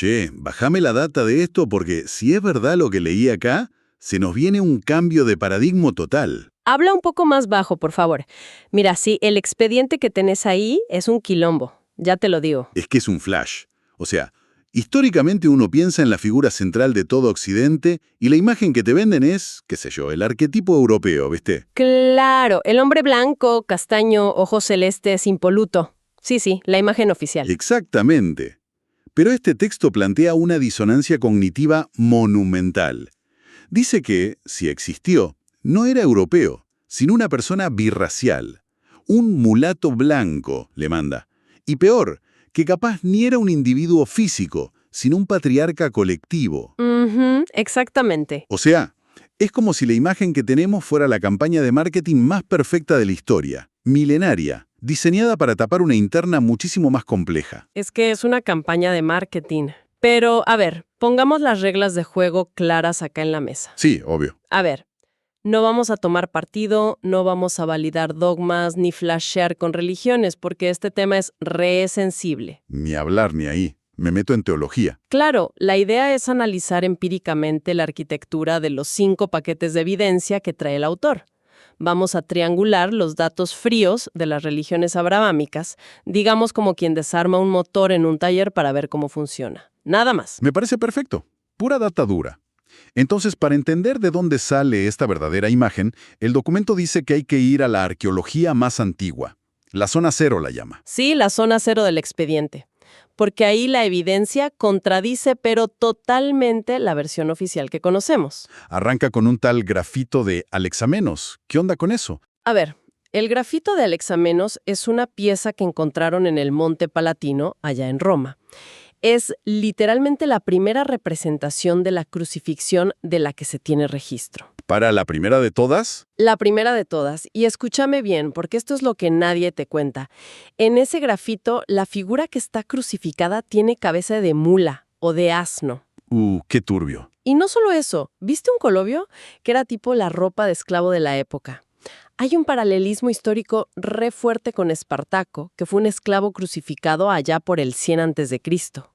Che, bajame la data de esto porque si es verdad lo que leí acá, se nos viene un cambio de paradigma total. Habla un poco más bajo, por favor. Mira, sí, el expediente que tenés ahí es un quilombo, ya te lo digo. Es que es un flash. O sea, históricamente uno piensa en la figura central de todo Occidente y la imagen que te venden es, qué sé yo, el arquetipo europeo, ¿viste? Claro, el hombre blanco, castaño, ojos celestes, impoluto. Sí, la imagen oficial. Exactamente. Pero este texto plantea una disonancia cognitiva monumental. Dice que, si existió, no era europeo, sino una persona birracial. Un mulato blanco, le manda. Y peor, que capaz ni era un individuo físico, sino un patriarca colectivo. Exactamente. O sea, es como si la imagen que tenemos fuera la campaña de marketing más perfecta de la historia, milenaria, diseñada para tapar una interna muchísimo más compleja. Es que es una campaña de marketing. Pero, a ver, pongamos las reglas de juego claras acá en la mesa. Sí, obvio. A ver, no vamos a tomar partido, no vamos a validar dogmas ni flashear con religiones, porque este tema es re sensible. Ni hablar ni ahí. Me meto en teología. Claro, la idea es analizar empíricamente la arquitectura de los 5 paquetes de evidencia que trae el autor. Vamos a triangular los datos fríos de las religiones abrahámicas, digamos como quien desarma un motor en un taller para ver cómo funciona. Nada más. Me parece perfecto. Pura data dura. Entonces, para entender de dónde sale esta verdadera imagen, el documento dice que hay que ir a la arqueología más antigua. La zona cero la llama. Sí, la zona cero del expediente. Porque ahí la evidencia contradice pero totalmente la versión oficial que conocemos. Arranca con un tal grafito de Alexamenos. ¿Qué onda con eso? A ver, el grafito de Alexamenos es una pieza que encontraron en el Monte Palatino, allá en Roma. Es literalmente la primera representación de la crucifixión de la que se tiene registro. ¿Para la primera de todas? La primera de todas, y escúchame bien, porque esto es lo que nadie te cuenta. En ese grafito, la figura que está crucificada tiene cabeza de mula o de asno. Qué turbio. Y no solo eso, ¿viste un colobio? Que era tipo la ropa de esclavo de la época. Hay un paralelismo histórico re fuerte con Espartaco, que fue un esclavo crucificado allá por el 100 a.C.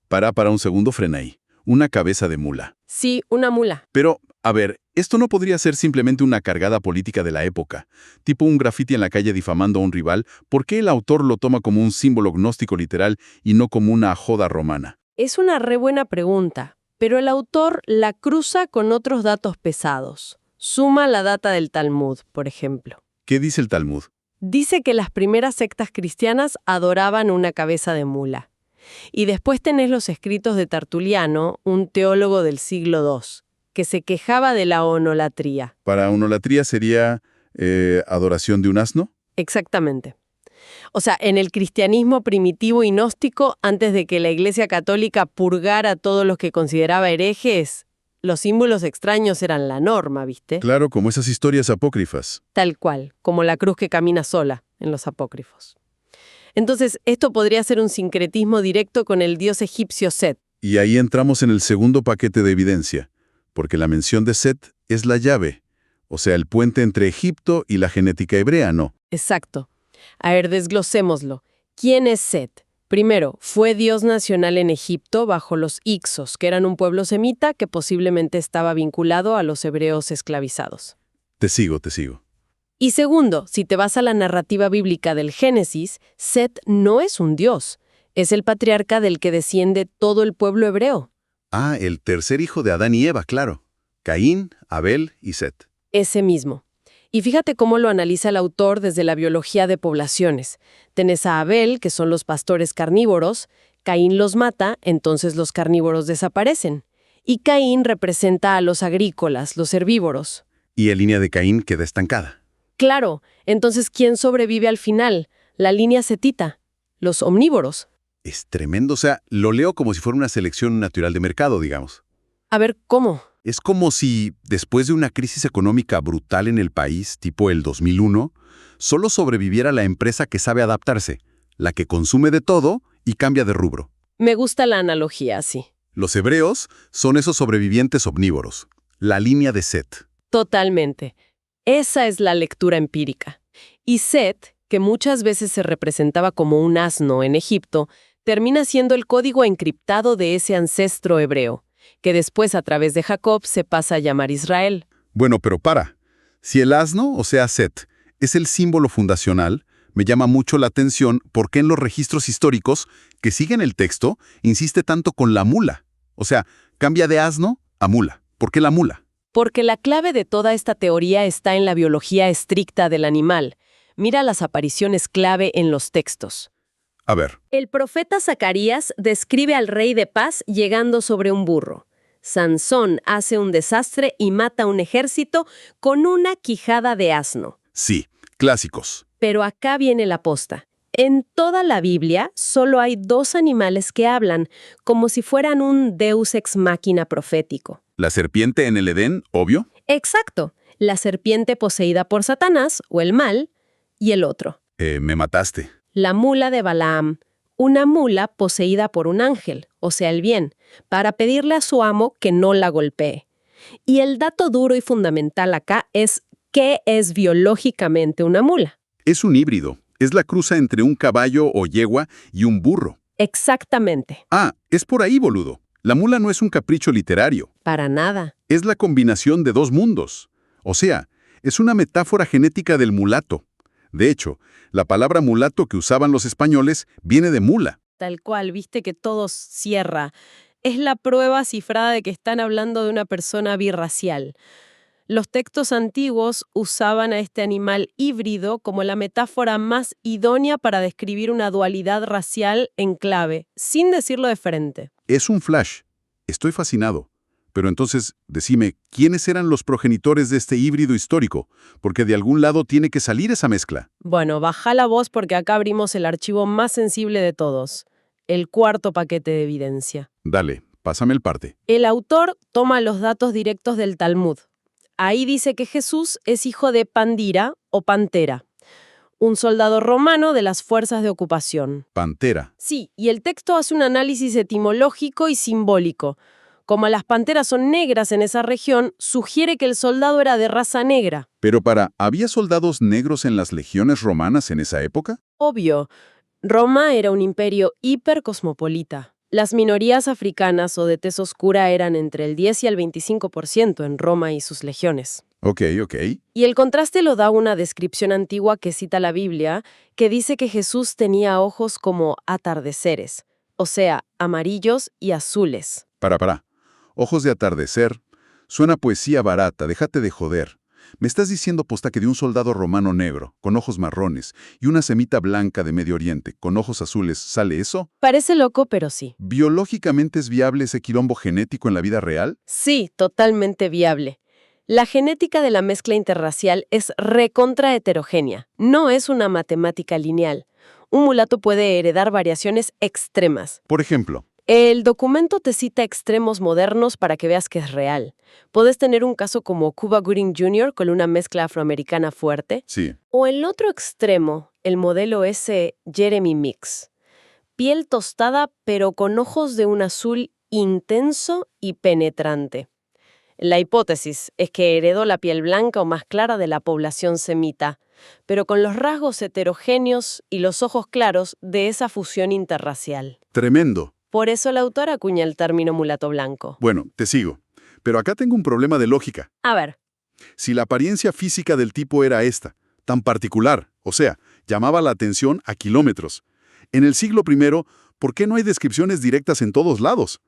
Para un segundo, frena ahí. Una cabeza de mula. Sí, una mula. Pero, a ver, esto no podría ser simplemente una cargada política de la época, tipo un grafiti en la calle difamando a un rival. ¿Por qué el autor lo toma como un símbolo gnóstico literal y no como una joda romana? Es una re buena pregunta, pero el autor la cruza con otros datos pesados. Suma la data del Talmud, por ejemplo. ¿Qué dice el Talmud? Dice que las primeras sectas cristianas adoraban una cabeza de mula. Y después tenés los escritos de Tertuliano, un teólogo del siglo II, que se quejaba de la onolatría. ¿Para onolatría sería adoración de un asno? Exactamente. O sea, en el cristianismo primitivo y gnóstico, antes de que la Iglesia Católica purgara a todos los que consideraba herejes, los símbolos extraños eran la norma, ¿viste? Claro, como esas historias apócrifas. Tal cual, como la cruz que camina sola en los apócrifos. Entonces, esto podría ser un sincretismo directo con el dios egipcio Set. Y ahí entramos en el segundo paquete de evidencia, porque la mención de Set es la llave, o sea, el puente entre Egipto y la genética hebrea, ¿no? Exacto. A ver, desglosémoslo. ¿Quién es Set? Primero, fue dios nacional en Egipto bajo los Ixos, que eran un pueblo semita que posiblemente estaba vinculado a los hebreos esclavizados. Te sigo. Y segundo, si te vas a la narrativa bíblica del Génesis, Set no es un dios, es el patriarca del que desciende todo el pueblo hebreo. Ah, el tercer hijo de Adán y Eva, claro. Caín, Abel y Set. Ese mismo. Y fíjate cómo lo analiza el autor desde la biología de poblaciones. Tenés a Abel, que son los pastores carnívoros, Caín los mata, entonces los carnívoros desaparecen. Y Caín representa a los agrícolas, los herbívoros. Y la línea de Caín queda estancada. Claro, entonces ¿quién sobrevive al final? La línea setita, los omnívoros. Es tremendo, o sea, lo leo como si fuera una selección natural de mercado, digamos. A ver, ¿cómo? Es como si, después de una crisis económica brutal en el país, tipo el 2001, solo sobreviviera la empresa que sabe adaptarse, la que consume de todo y cambia de rubro. Me gusta la analogía así. Los hebreos son esos sobrevivientes omnívoros, la línea de Set. Totalmente. Esa es la lectura empírica. Y Set, que muchas veces se representaba como un asno en Egipto, termina siendo el código encriptado de ese ancestro hebreo, que después a través de Jacob se pasa a llamar Israel. Bueno, pero para. Si el asno, o sea, Set, es el símbolo fundacional, me llama mucho la atención por qué en los registros históricos que siguen el texto insiste tanto con la mula. O sea, cambia de asno a mula. ¿Por qué la mula? Porque la clave de toda esta teoría está en la biología estricta del animal. Mira las apariciones clave en los textos. A ver. El profeta Zacarías describe al rey de paz llegando sobre un burro. Sansón hace un desastre y mata a un ejército con una quijada de asno. Sí, clásicos. Pero acá viene la posta. En toda la Biblia solo hay 2 animales que hablan, como si fueran un deus ex machina profético. La serpiente en el Edén, obvio. Exacto, la serpiente poseída por Satanás, o el mal, y el otro. Me mataste. La mula de Balaam, una mula poseída por un ángel, o sea, el bien, para pedirle a su amo que no la golpee. Y el dato duro y fundamental acá es ¿qué es biológicamente una mula? Es un híbrido. Es la cruza entre un caballo o yegua y un burro. Exactamente. Ah, es por ahí, boludo. La mula no es un capricho literario. Para nada. Es la combinación de 2 mundos. O sea, es una metáfora genética del mulato. De hecho, la palabra mulato que usaban los españoles viene de mula. Tal cual, viste que todo cierra. Es la prueba cifrada de que están hablando de una persona birracial. Los textos antiguos usaban a este animal híbrido como la metáfora más idónea para describir una dualidad racial en clave, sin decirlo de frente. Es un flash. Estoy fascinado. Pero entonces, decime, ¿quiénes eran los progenitores de este híbrido histórico? Porque de algún lado tiene que salir esa mezcla. Bueno, baja la voz porque acá abrimos el archivo más sensible de todos, el 4º paquete de evidencia. Dale, pásame el parte. El autor toma los datos directos del Talmud. Ahí dice que Jesús es hijo de Pandira o Pantera, un soldado romano de las fuerzas de ocupación. Pantera. Sí, y el texto hace un análisis etimológico y simbólico. Como las panteras son negras en esa región, sugiere que el soldado era de raza negra. Pero ¿había soldados negros en las legiones romanas en esa época? Obvio, Roma era un imperio hipercosmopolita. Las minorías africanas o de tez oscura eran entre el 10 y el 25% en Roma y sus legiones. Ok. Y el contraste lo da una descripción antigua que cita la Biblia, que dice que Jesús tenía ojos como atardeceres, o sea, amarillos y azules. Para. Ojos de atardecer. Suena poesía barata, déjate de joder. Me estás diciendo, posta, que de un soldado romano negro, con ojos marrones, y una semita blanca de Medio Oriente, con ojos azules, ¿sale eso? Parece loco, pero sí. ¿Biológicamente es viable ese quilombo genético en la vida real? Sí, totalmente viable. La genética de la mezcla interracial es recontra heterogénea. No es una matemática lineal. Un mulato puede heredar variaciones extremas. Por ejemplo, El documento te cita extremos modernos para que veas que es real. Podés tener un caso como Cuba Gooding Jr. con una mezcla afroamericana fuerte. sí. O el otro extremo, el modelo S. Jeremy Mix. Piel tostada pero con ojos de un azul intenso y penetrante. La hipótesis es que heredó la piel blanca o más clara de la población semita, pero con los rasgos heterogéneos y los ojos claros de esa fusión interracial. Tremendo. Por eso el autor acuña el término mulato blanco. Bueno, te sigo. Pero acá tengo un problema de lógica. A ver, Si la apariencia física del tipo era esta, tan particular, o sea, llamaba la atención a kilómetros. En el siglo I, ¿por qué no hay descripciones directas en todos lados?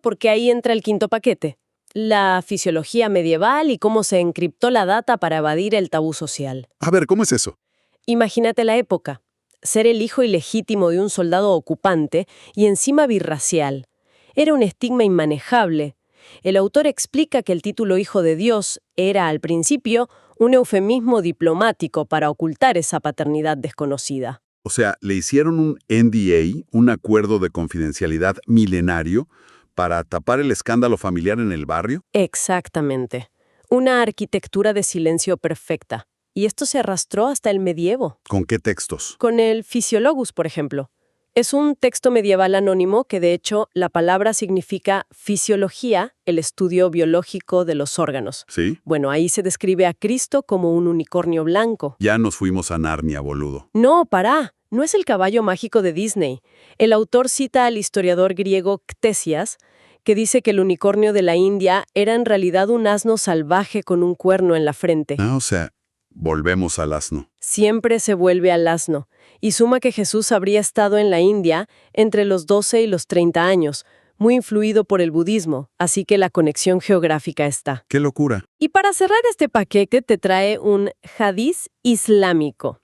porque ahí entra el 5º paquete. La fisiología medieval y cómo se encriptó la data para evadir el tabú social. A ver, ¿cómo es eso? Imagínate la época. Ser el hijo ilegítimo de un soldado ocupante y encima birracial. Era un estigma inmanejable. El autor explica que el título Hijo de Dios era, al principio, un eufemismo diplomático para ocultar esa paternidad desconocida. O sea, le hicieron un NDA, un acuerdo de confidencialidad milenario, para tapar el escándalo familiar en el barrio. Exactamente. Una arquitectura de silencio perfecta. Y esto se arrastró hasta el medievo. ¿Con qué textos? Con el Physiologus, por ejemplo. Es un texto medieval anónimo que, de hecho, la palabra significa fisiología, el estudio biológico de los órganos. ¿Sí? Bueno, ahí se describe a Cristo como un unicornio blanco. Ya nos fuimos a Narnia, boludo. No, pará. No es el caballo mágico de Disney. El autor cita al historiador griego Ctesias, que dice que el unicornio de la India era en realidad un asno salvaje con un cuerno en la frente. O sea, volvemos al asno. Siempre se vuelve al asno, y suma que Jesús habría estado en la India entre los 12 y los 30 años, muy influido por el budismo, así que la conexión geográfica está. ¡Qué locura! Y para cerrar este paquete te trae un hadiz islámico.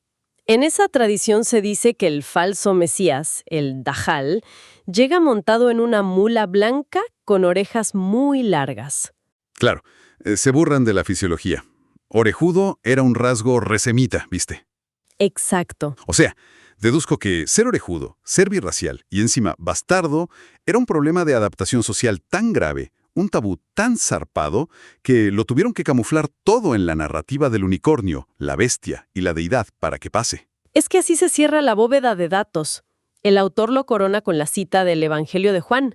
En esa tradición se dice que el falso Mesías, el Dajjal, llega montado en una mula blanca con orejas muy largas. Claro, se burlan de la fisiología. Orejudo era un rasgo resemita, ¿viste? Exacto. O sea, deduzco que ser orejudo, ser birracial y encima bastardo era un problema de adaptación social tan grave, un tabú tan zarpado, que lo tuvieron que camuflar todo en la narrativa del unicornio, la bestia y la deidad para que pase. Es que así se cierra la bóveda de datos. El autor lo corona con la cita del Evangelio de Juan.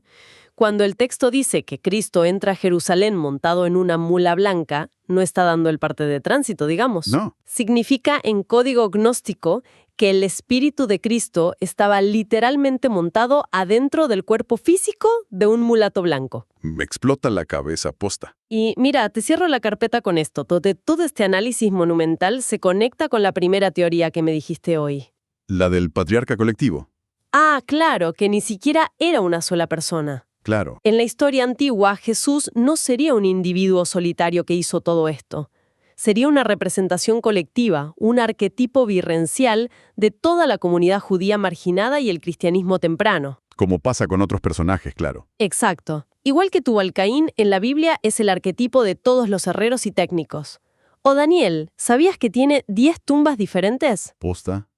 Cuando el texto dice que Cristo entra a Jerusalén montado en una mula blanca, no está dando el parte de tránsito, digamos. No. Significa en código gnóstico que el espíritu de Cristo estaba literalmente montado adentro del cuerpo físico de un mulato blanco. Me explota la cabeza posta. Y mira, te cierro la carpeta con esto. Todo este análisis monumental se conecta con la primera teoría que me dijiste hoy. La del patriarca colectivo. Ah, claro, que ni siquiera era una sola persona. Claro. En la historia antigua, Jesús no sería un individuo solitario que hizo todo esto. Sería una representación colectiva, un arquetipo birrencial de toda la comunidad judía marginada y el cristianismo temprano. Como pasa con otros personajes, claro. Exacto. Igual que Tubal-Caín, en la Biblia es el arquetipo de todos los herreros y técnicos. O Daniel, ¿sabías que tiene 10 tumbas diferentes? ¿Posta?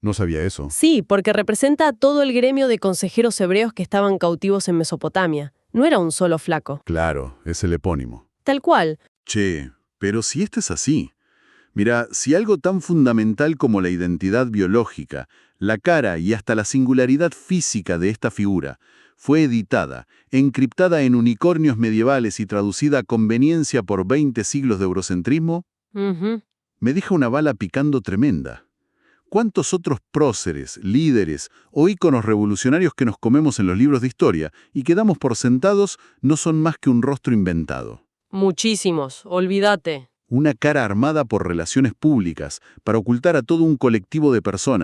No sabía eso. Sí, porque representa a todo el gremio de consejeros hebreos que estaban cautivos en Mesopotamia. No era un solo flaco. Claro, es el epónimo. Tal cual. Che, pero si esto es así. Mira, si algo tan fundamental como la identidad biológica, la cara y hasta la singularidad física de esta figura fue editada, encriptada en unicornios medievales y traducida a conveniencia por 20 siglos de eurocentrismo, me deja una bala picando tremenda. ¿Cuántos otros próceres, líderes o íconos revolucionarios que nos comemos en los libros de historia y que damos por sentados no son más que un rostro inventado? Muchísimos, olvídate. Una cara armada por relaciones públicas para ocultar a todo un colectivo de personas